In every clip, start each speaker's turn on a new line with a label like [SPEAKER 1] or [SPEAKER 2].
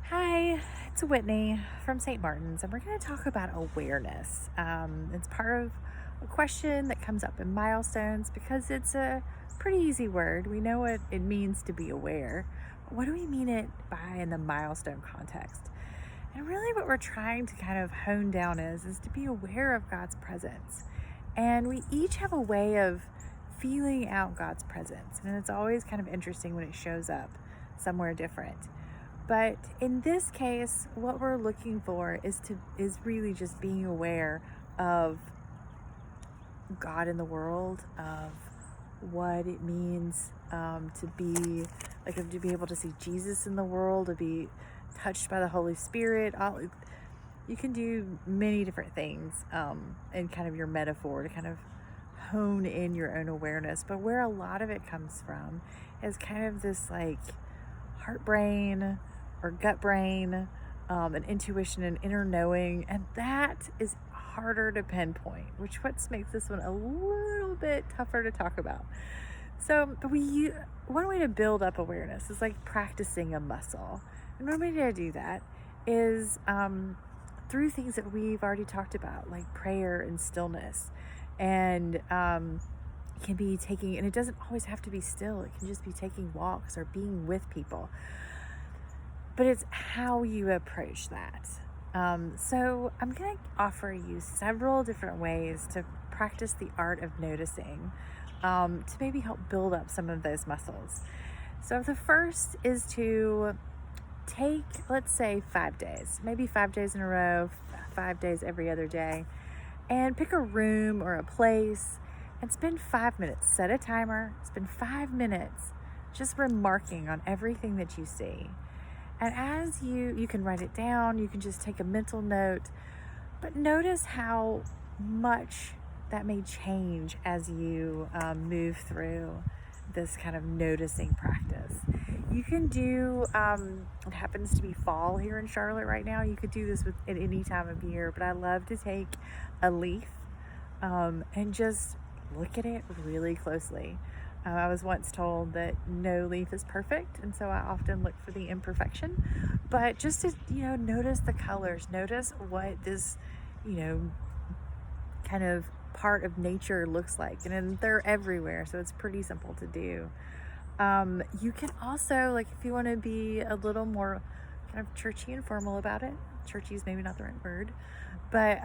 [SPEAKER 1] Hi, it's Whitney from St. Martin's, and we're going to talk about awareness. It's part of a question that comes up in milestones because it's a pretty easy word. We know what it means to be aware. But what do we mean it by in the milestone context? And really, what we're trying to kind of hone down is to be aware of God's presence. And we each have a way of feeling out God's presence, and it's always kind of interesting when it shows up somewhere different. But in this case, what we're looking for is really just being aware of God in the world, of what it means to be to be able to see Jesus in the world, to be touched by the Holy Spirit. You can do many different things in kind of your metaphor to kind of hone in your own awareness. But where a lot of it comes from is kind of this heart brain or gut brain, and intuition and inner knowing, and that is harder to pinpoint, which what makes this one a little bit tougher to talk about. So one way to build up awareness is like practicing a muscle, and one way to do that is through things that we've already talked about, like prayer and stillness, and can be taking, and it doesn't always have to be still, it can just be taking walks or being with people. But it's how you approach that. So I'm going to offer you several different ways to practice the art of noticing, to maybe help build up some of those muscles. So the first is to take, let's say, 5 days, maybe 5 days in a row, 5 days every other day, and pick a room or a place and spend 5 minutes. Set a timer, spend 5 minutes just remarking on everything that you see. And as you can write it down, you can just take a mental note, but notice how much that may change as you move through this kind of noticing practice. You can do, it happens to be fall here in Charlotte right now. You could do this at any time of year, but I love to take a leaf and just look at it really closely. I was once told that no leaf is perfect, and so I often look for the imperfection. But just to, notice the colors, notice what this, kind of part of nature looks like. And they're everywhere, so it's pretty simple to do. You can also, if you want to be a little more kind of churchy and formal about it, churchy is maybe not the right word, but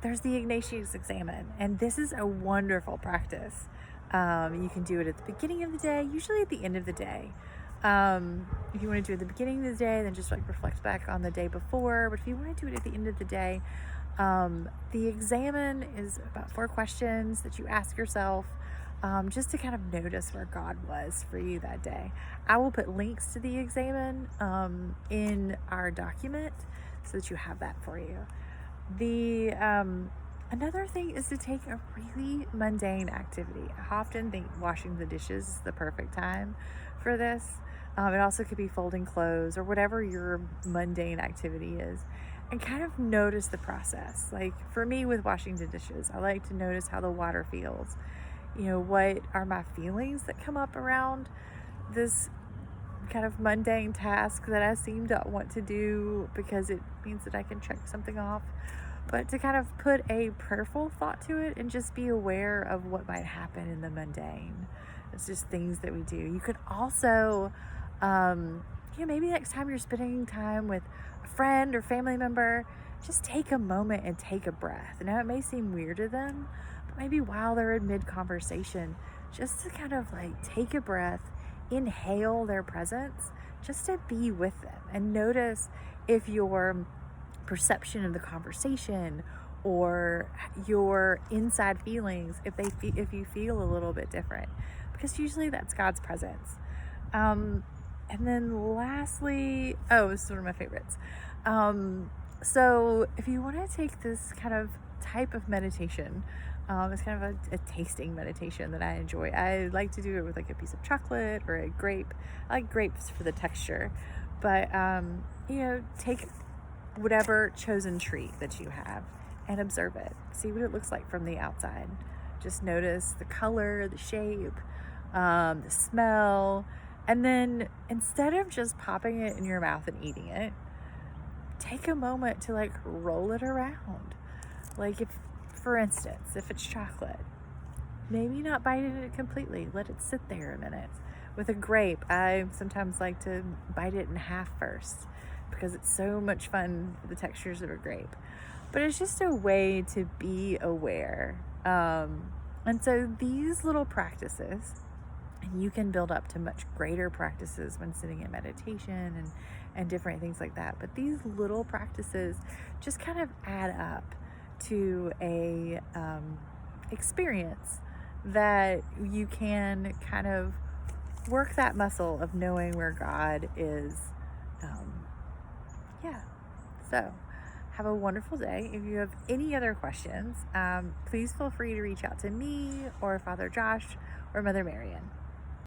[SPEAKER 1] there's the Ignatius Examen, and this is a wonderful practice. You can do it at the beginning of the day, usually at the end of the day. If you want to do it at the beginning of the day, then just reflect back on the day before. But if you want to do it at the end of the day, the examen is about 4 questions that you ask yourself, just to kind of notice where God was for you that day. I will put links to the examen in our document so that you have that for you. Another thing is to take a really mundane activity. I often think washing the dishes is the perfect time for this. It also could be folding clothes or whatever your mundane activity is, and kind of notice the process. Like for me with washing the dishes, I like to notice how the water feels. What are my feelings that come up around this kind of mundane task that I seem to want to do because it means that I can check something off. But to kind of put a prayerful thought to it and just be aware of what might happen in the mundane. It's just things that we do. You could also, maybe next time you're spending time with a friend or family member, just take a moment and take a breath. Now, it may seem weird to them, but maybe while they're in mid-conversation, just to kind of take a breath, inhale their presence, just to be with them and notice if your perception of the conversation or your inside feelings, if you feel a little bit different, because usually that's God's presence. And then lastly, this is one of my favorites. So if you want to take this kind of type of meditation, it's kind of a tasting meditation that I enjoy. I like to do it with a piece of chocolate or a grape. I like grapes for the texture, but take whatever chosen treat that you have and observe it. See what it looks like from the outside. Just notice the color, the shape, the smell, And then instead of just popping it in your mouth and eating it, take a moment to like roll it around. Like, if, for instance, if it's chocolate, maybe not bite it completely. Let it sit there a minute. With a grape, I sometimes like to bite it in half first because it's so much fun, the textures of a grape. But it's just a way to be aware. And so these little practices, and you can build up to much greater practices when sitting in meditation and different things like that. But these little practices just kind of add up to a experience that you can kind of work that muscle of knowing where God is. Yeah. So have a wonderful day. If you have any other questions, please feel free to reach out to me or Father Josh or Mother Marian.